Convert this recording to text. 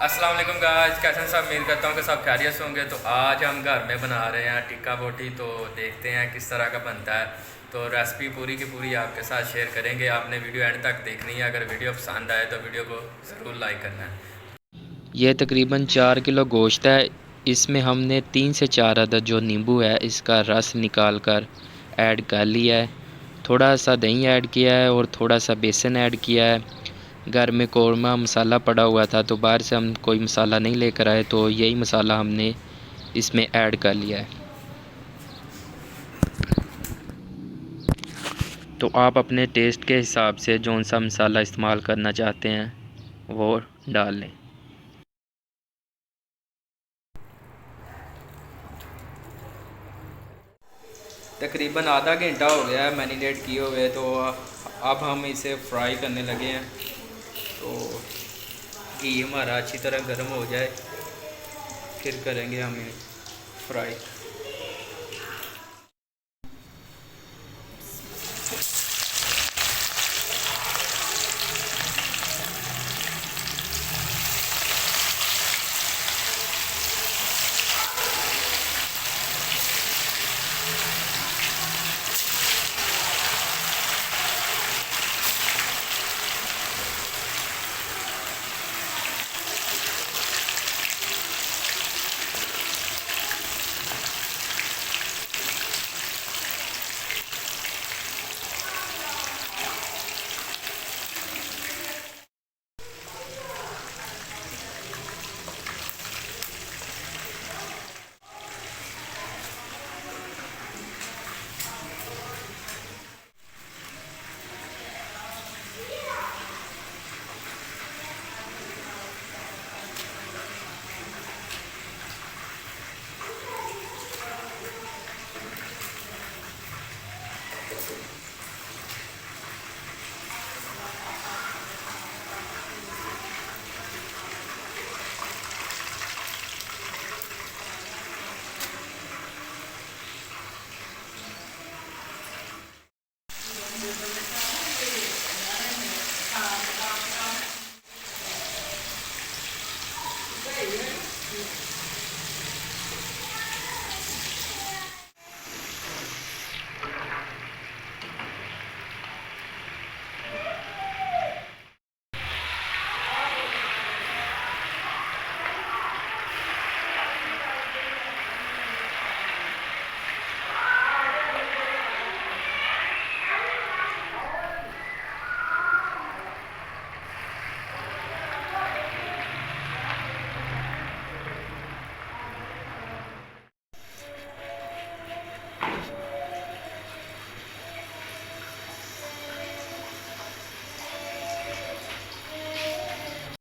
अस्सलाम वालेकुम गाइस, कैसे हैं सब। उम्मीद करता हूँ कि सब खैरियत से होंगे। तो आज हम घर में बना रहे हैं टिक्का बोटी। तो देखते हैं किस तरह का बनता है। तो रेसिपी पूरी की पूरी आपके साथ शेयर करेंगे। आपने वीडियो एंड तक देखनी है। अगर वीडियो पसंद आए तो वीडियो को ज़रूर लाइक करना है। यह तकरीबन 4 किलो गोश्त है। इसमें हमने 3 से 4 अदद जो नींबू है इसका रस निकाल कर ऐड कर लिया है। थोड़ा सा दही ऐड किया है और थोड़ा सा बेसन ऐड किया है। घर में कौरमा मसाला पड़ा हुआ था तो बाहर से हम कोई मसाला नहीं लेकर आए, तो यही मसाला हमने इसमें ऐड कर लिया है। तो आप अपने टेस्ट के हिसाब से जौन सा मसाला इस्तेमाल करना चाहते हैं वो डाल लें। तकरीबन आधा घंटा हो गया है मैरिनेट किए हुए। तो अब हम इसे फ्राई करने लगे हैं। तो घी हमारा अच्छी तरह गर्म हो जाए फिर करेंगे हम फ्राई।